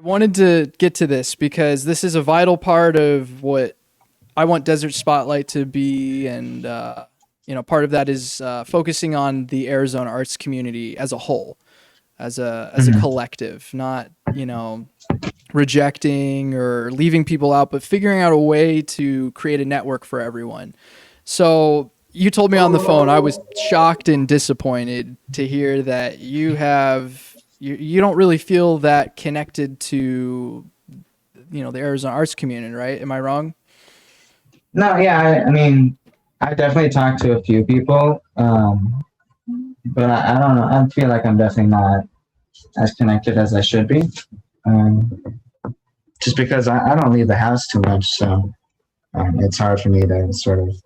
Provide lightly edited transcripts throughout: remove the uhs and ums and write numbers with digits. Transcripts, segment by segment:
wanted to get to this because this is a vital part of what I want Desert Spotlight to be. And, part of that is focusing on the Arizona arts community as a whole, as a collective, not, rejecting or leaving people out, but figuring out a way to create a network for everyone. So you told me on the phone, I was shocked and disappointed to hear that you don't really feel that connected to, the Arizona arts community, right? Am I wrong? No, yeah, I mean, I definitely talked to a few people, but I don't know. I feel like I'm definitely not as connected as I should be. Um, just because I don't leave the house too much, so it's hard for me to sort of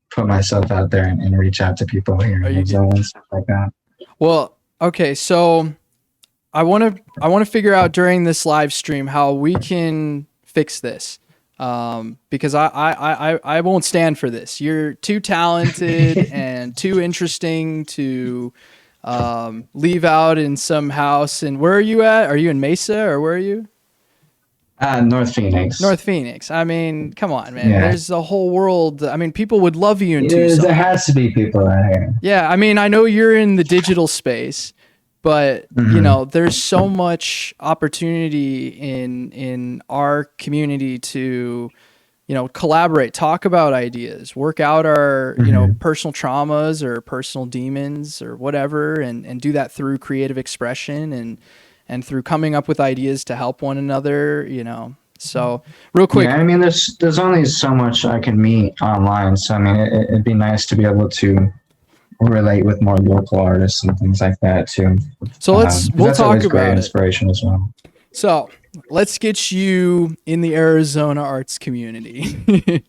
put myself out there and reach out to people here in Arizona and stuff like that. Well, okay, so I want to figure out during this live stream how we can fix this, because I won't stand for this. You're too talented and too interesting to leave out in some house. And where are you at? Are you in Mesa or where are you? North Phoenix. North Phoenix. I mean, come on, man. Yeah. There's a whole world. I mean, people would love you in Tucson. There has to be people out here. Yeah, I mean, I know you're in the digital space, but there's so much opportunity in our community to, collaborate, talk about ideas, work out our, personal traumas or personal demons or whatever, and do that through creative expression and through coming up with ideas to help one another, So real quick. Yeah, I mean, there's only so much I can meet online. So, I mean, it'd be nice to be able to relate with more local artists and things like that too. So we'll talk about great inspiration as well. So let's get you in the Arizona arts community.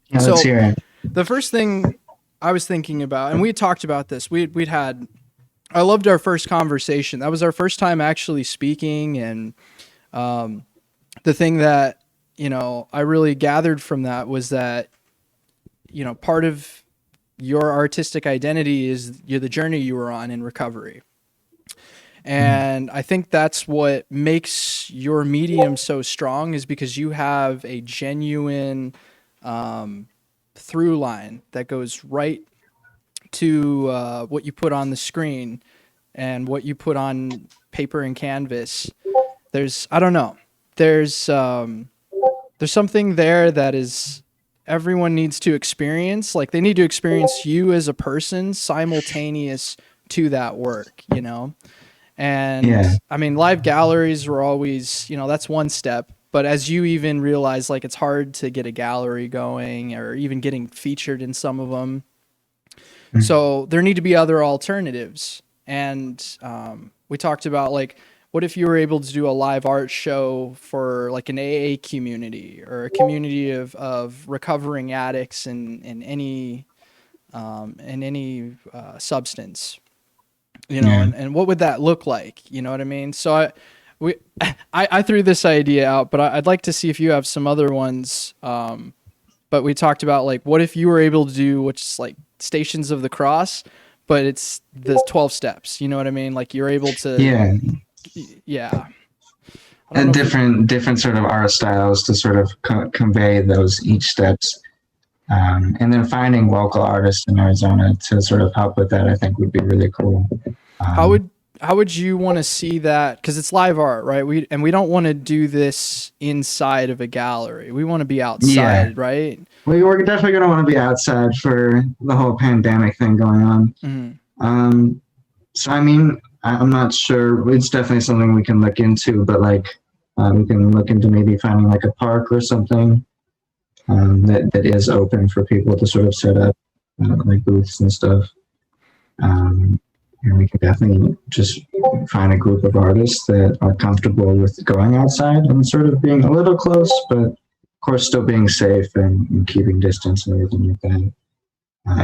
Yeah, let's hear it. The first thing I was thinking about, and we had talked about this, I loved our first conversation. That was our first time actually speaking. And the thing that, I really gathered from that was that, part of your artistic identity is the journey you were on in recovery. And I think that's what makes your medium so strong, is because you have a genuine through line that goes right to what you put on the screen and what you put on paper and canvas. There's something there that is everyone needs to experience. Like, they need to experience you as a person simultaneous to that work, And I mean, live galleries were always, that's one step. But as you even realize, like, it's hard to get a gallery going or even getting featured in some of them. Mm-hmm. So there need to be other alternatives. And we talked about, like, what if you were able to do a live art show for like an AA community or a community of recovering addicts in any substance, and what would that look like? You know what I mean? So I threw this idea out, but I'd like to see if you have some other ones. But we talked about, like, what if you were able to do what's like Stations of the Cross, but it's the 12 steps. You know what I mean? Like, you're able to. Yeah. And different sort of art styles to sort of convey those each steps. And then finding local artists in Arizona to sort of help with that, I think would be really cool. How would you want to see that? Because it's live art, right? We don't want to do this inside of a gallery. We want to be outside, right? We're definitely going to want to be outside for the whole pandemic thing going on. Mm-hmm. So, I mean, I'm not sure. It's definitely something we can look into, but like we can look into maybe finding like a park or something that is open for people to sort of set up like booths and stuff. And we can definitely just find a group of artists that are comfortable with going outside and sort of being a little close, but of course still being safe and keeping distance and everything like that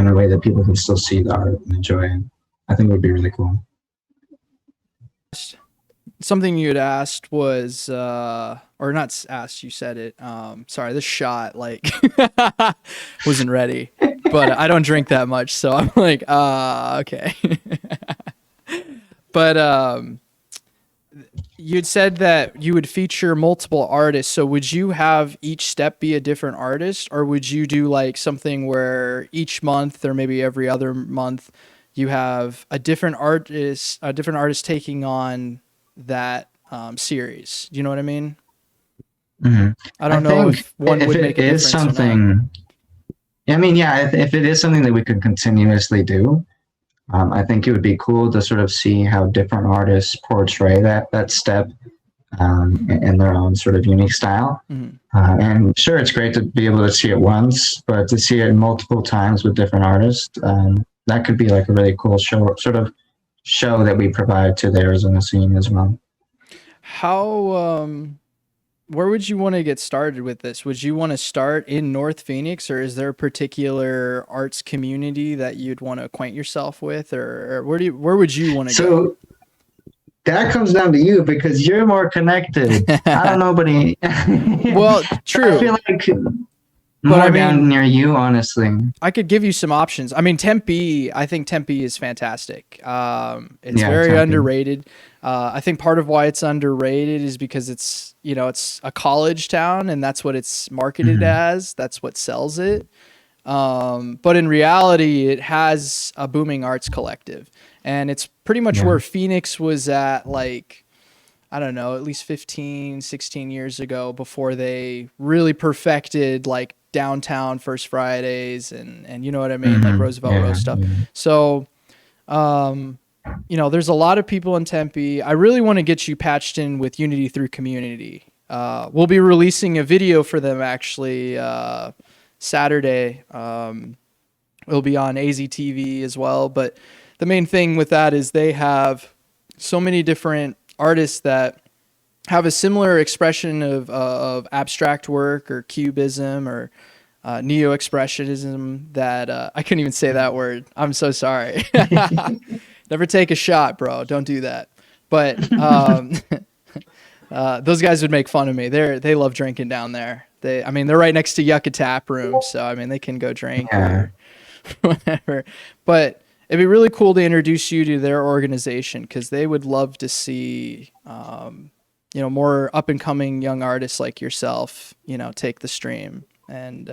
in a way that people can still see the art and enjoy it. I think it would be really cool. Something you had asked was, or not asked, you said it. Sorry, this shot like wasn't ready, but I don't drink that much, so I'm like, okay. But you'd said that you would feature multiple artists. So would you have each step be a different artist, or would you do like something where each month or maybe every other month you have a different artist taking on that series? Do you know what I mean? Hmm. I I don't know think if one if would it make a is difference or not. something, I mean, yeah, if it is something that we could continuously do, I think it would be cool to sort of see how different artists portray that step in their own sort of unique style. Mhm. And sure, it's great to be able to see it once, but to see it multiple times with different artists, that could be like a really cool show that we provide to the Arizona scene as well. How where would you want to get started with this? Would you want to start in North Phoenix, or is there a particular arts community that you'd want to acquaint yourself with, or where would you want to go? So that comes down to you because you're more connected. I don't know, but Well, I feel true. like But I more down mean, near you, honestly. I could give you some options. I mean, Tempe, I think Tempe is fantastic. It's Yeah, very Tempe. underrated. I think part of why it's underrated is because it's a college town and that's what it's marketed Hmm. as. That's what sells it. But in reality, it has a booming arts collective. And it's pretty much Yeah. where Phoenix was at, like, I don't know, at least 15, 16 years ago before they really perfected like downtown First Fridays and you know what I mean, like Hmm. Roosevelt Row Yeah. stuff. Yeah. So, um, there's a lot of people in Tempe. I really want to get you patched in with Unity Through Community. We'll be releasing a video for them actually Saturday. It'll be on AZTV as well. But the main thing with that is they have so many different artists that have a similar expression of abstract work or cubism or neo-expressionism that I couldn't even say that word. I'm so sorry. Never take a shot, bro. Don't do that. But those guys would make fun of me. They love drinking down there. I mean, they're right next to Yucca Tap Room, so I mean, they can go drink Yeah. or whatever. But it'd be really cool to introduce you to their organization because they would love to see, more up and coming young artists like yourself, take the stream. And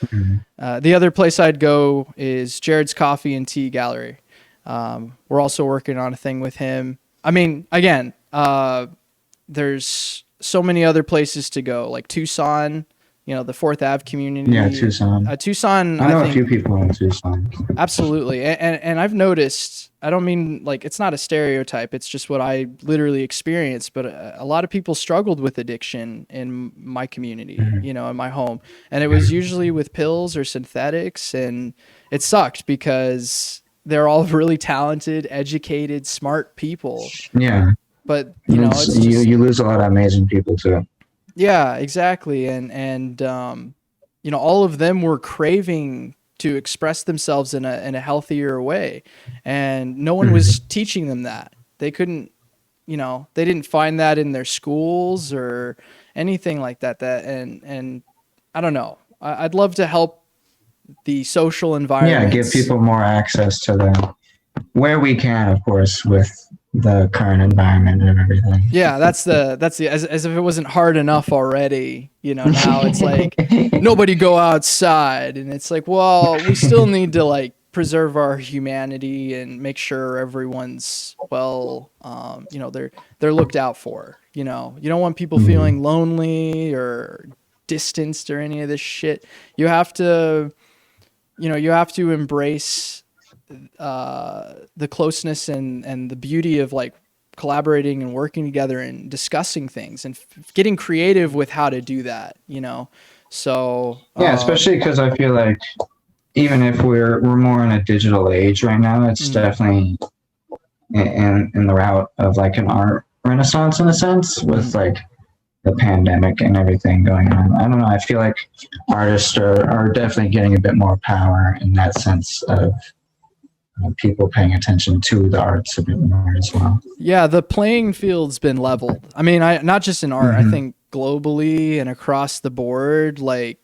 Mhm. the other place I'd go is Jared's Coffee and Tea Gallery. We're also working on a thing with him. I mean, again, there's so many other places to go, like Tucson, the Fourth Ave Yeah, community. Tucson. Tucson, I I know a think few people in Tucson. absolutely. And I've noticed, I don't mean like it's not a stereotype, it's just what I literally experienced, but a lot of people struggled with addiction in my community, Mhm. in my home. And it was usually with pills or synthetics. And it sucked because they're all really talented, educated, smart people. Yeah, But, it's you just, you lose a lot of amazing people too. yeah, exactly. And all of them were craving to express themselves in a healthier way, and no one Mhm. was teaching them that. They couldn't, they didn't find that in their schools or anything like that. And I don't know. I'd love to help the social Yeah, give environments. people more access to the where we can, of course, with the current environment and everything. Yeah, that's the as if it wasn't hard enough already, now it's like nobody go outside and it's like, well, we still need to like preserve our humanity and make sure everyone's well, they're looked out for, You don't want people Mhm. feeling lonely or distanced or any of this shit. You have to, embrace the closeness and the beauty of like collaborating and working together and discussing things and getting creative with how to do that. So Yeah, especially because I feel like even if we're more in a digital age right now, it's mhm, definitely in the route of like an art renaissance in a sense with mhm. like the pandemic and everything going on. I don't know. I feel like artists are definitely getting a bit more power in that sense of people paying attention to the arts a bit more as well. Yeah, the playing field's been leveled. I mean, I not just in art, I Hmm. think globally and across the board, like,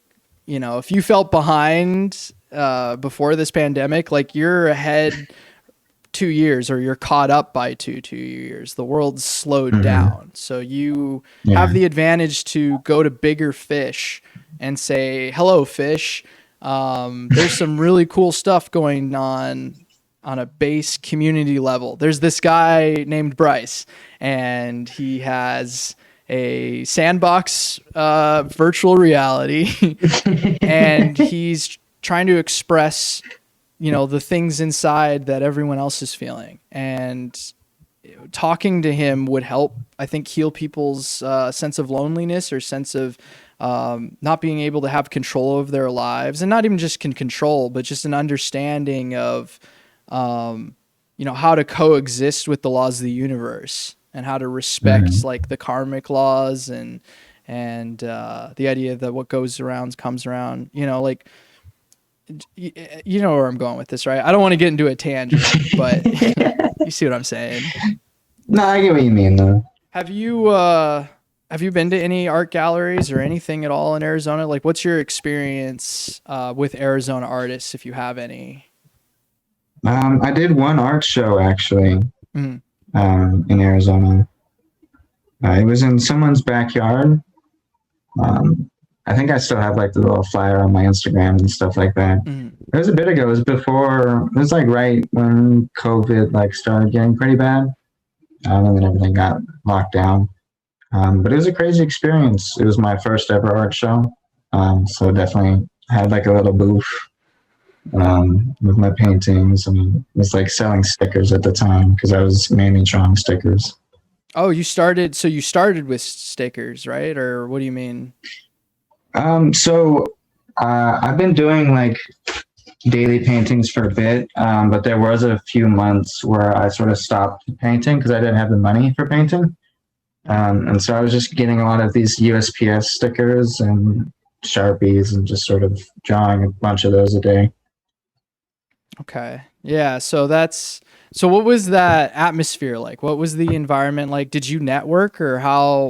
if you felt behind before this pandemic, like you're ahead 2 years, or you're caught up by 2 years. The world's slowed down. So you have the advantage to go to bigger fish and say, hello, fish. There's some really cool stuff going on a base community level. There's this guy named Bryce, and he has a sandbox virtual reality, and he's trying to express, the things inside that everyone else is feeling. And talking to him would help, I think, heal people's sense of loneliness, or sense of not being able to have control of their lives, and not even just control, but just an understanding of how to coexist with the laws of the universe, and how to respect like the karmic laws, and the idea that what goes around comes around. Like, you know where I'm going with this, right? I don't want to get into a tangent, but you see what I'm saying. No, I get what you mean, though. Have you been to any art galleries or anything at all in Arizona? Like, what's your experience with Arizona artists, if you have any? I did one art show, actually, in Arizona. It was in someone's backyard. I think I still have like the little flyer on my Instagram and stuff like that. It was a bit ago. It was like right when COVID like started getting pretty bad. And then everything got locked down. But it was a crazy experience. It was my first ever art show. So definitely had like a little booth with my paintings, and was like selling stickers at the time, because I was mainly drawing stickers. Oh, you started with stickers, right? Or what do you mean? So I've been doing like daily paintings for a bit, but there was a few months where I sort of stopped painting because I didn't have the money for painting. And so I was just getting a lot of these USPS stickers and Sharpies, and just sort of drawing a bunch of those a day. Okay. Yeah. So what was that atmosphere like? What was the environment like? Did you network, or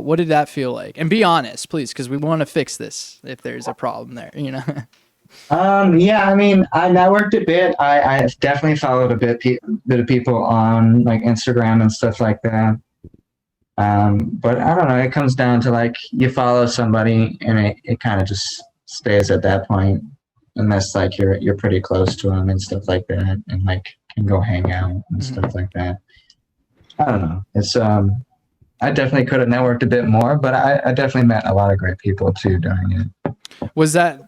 what did that feel like? And be honest, please, because we want to fix this if there's a problem there, Yeah, I mean, I networked a bit. I definitely followed a bit of people on like Instagram and stuff like that. But I don't know, it comes down to like you follow somebody, and it kind of just stays at that point, unless like you're pretty close to them and stuff like that, and like can go hang out and stuff like that. I don't know. It's I definitely could have networked a bit more, but I definitely met a lot of great people too during it. Was that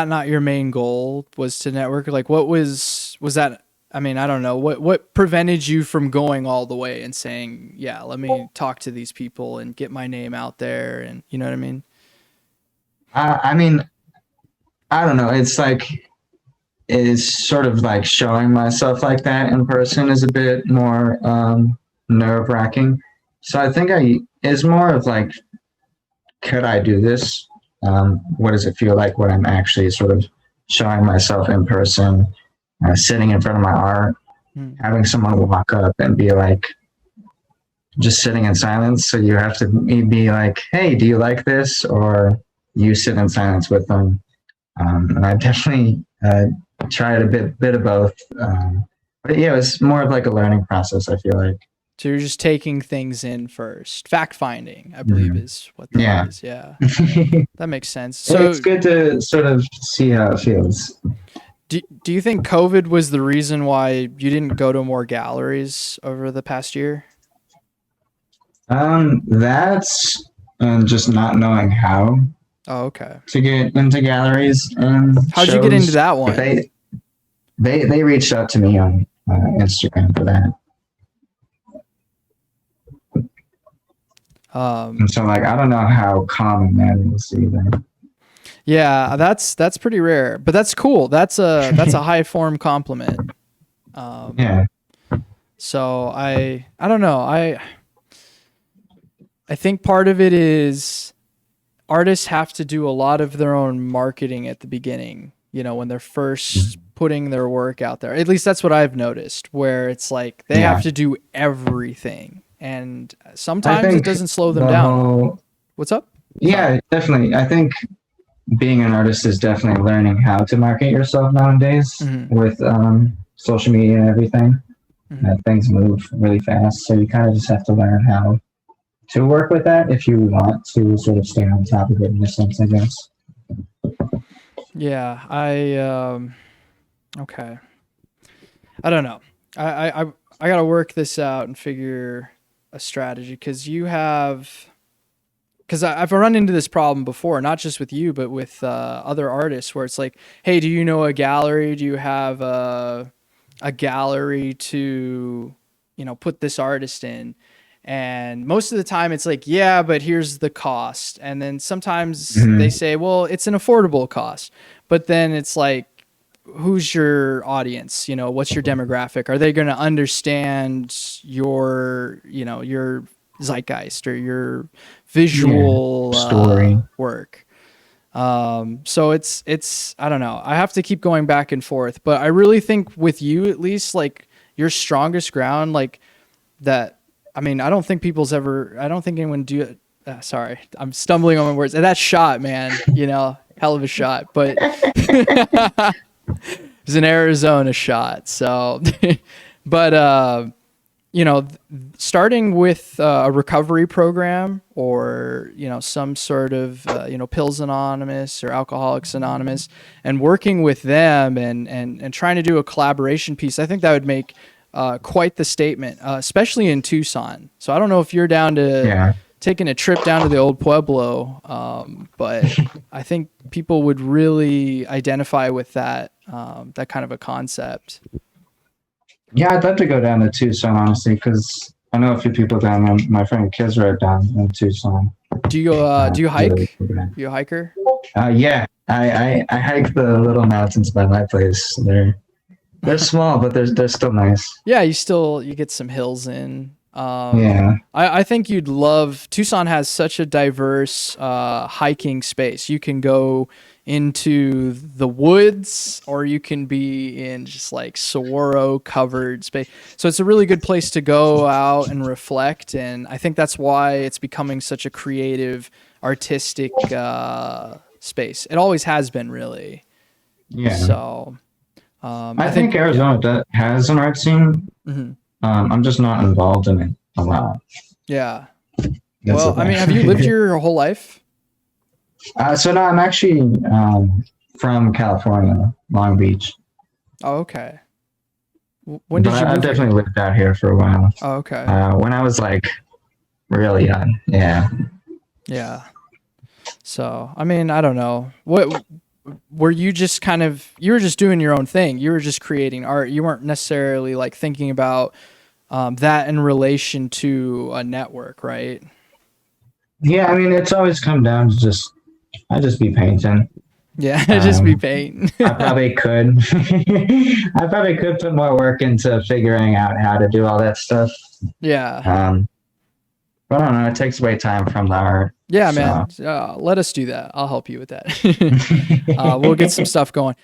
not your main goal, was to network? Like, what was that? I mean, I don't know. What prevented you from going all the way and saying, yeah, let me talk to these people and get my name out there, and you know what I mean? I mean, I don't know. It's sort of like showing myself like that in person is a bit more nerve-wracking. So I think it's more of like, could I do this? What does it feel like when I'm actually sort of showing myself in person, sitting in front of my art, having someone walk up and be like, just sitting in silence. So you have to be like, hey, do you like this? Or you sit in silence with them. And I definitely tried a bit of both. But yeah, it was more of like a learning process, I feel like. So you're just taking things in first. Fact finding, I believe, is what that is. Yeah. That makes sense. So it's good to sort of see how it feels. Do you think COVID was the reason why you didn't go to more galleries over the past year? That's and just not knowing how. Oh, okay. To get into galleries and how'd you get into that one? They reached out to me on Instagram for that. And so like I don't know how common that is either. Yeah, that's pretty rare, but that's cool. That's a high form compliment. Yeah. So I don't know. I think part of it is artists have to do a lot of their own marketing at the beginning, when they're first putting their work out there. At least that's what I've noticed, where it's like they have to do everything. And sometimes it doesn't slow them down. What's up? Yeah, definitely. I think being an artist is definitely learning how to market yourself nowadays with social media and everything. things move really fast. So you kind of just have to learn how to work with that if you want to sort of stay on top of it in a sense, I guess. Yeah, okay. I don't know. I got to work this out and figure a strategy because I've run into this problem before, not just with you, but with other artists where it's like, hey, do you know a gallery? Do you have a gallery to, put this artist in? And most of the time it's like, yeah, but here's the cost. And then sometimes they say, well, it's an affordable cost. But then it's like, who's your audience? What's your demographic? Are they going to understand your zeitgeist or your visual story work? So it's I don't know. I have to keep going back and forth, but I really think with you, at least, like, your strongest ground, like that. I mean, I don't think anyone do it. Sorry, I'm stumbling on my words. And that shot, man, hell of a shot, but it was an Arizona shot. So, but, starting with a recovery program or, some sort of, Pills Anonymous or Alcoholics Anonymous, and working with them and trying to do a collaboration piece, I think that would make quite the statement, especially in Tucson. So I don't know if you're down to taking a trip down to the old Pueblo, but I think people would really identify with that kind of a concept. Yeah, I'd love to go down to Tucson, honestly, because I know a few people down there. My friend Kiz are down in Tucson. Do you hike? You a hiker? Yeah, I hike the little mountains by my place. They're small, but they're still nice. Yeah, you get some hills in. Yeah. I think you'd love Tucson. Has such a diverse hiking space. You can go into the woods, or you can be in just like saguaro covered space. So it's a really good place to go out and reflect. And I think that's why it's becoming such a creative, artistic space. It always has been, really. Yeah. So I think Arizona has an art scene. Mm-hmm. I'm just not involved in it a lot. Yeah. Well, I mean, have you lived here your whole life? So no, I'm actually from California, Long Beach. Oh, okay. When did you move I definitely lived out here for a while. Oh, okay. When I was like really young. Yeah. Yeah. So, I mean, I don't know. What were you just you were just doing your own thing. You were just creating art. You weren't necessarily like thinking about that in relation to a network, right? Yeah, I mean, it's always come down to I just be painting. Yeah, just be painting. I probably could. I probably could put more work into figuring out how to do all that stuff. Yeah. But I don't know. It takes away time from the art. Yeah, man. Let us do that. I'll help you with that. We'll get some stuff going.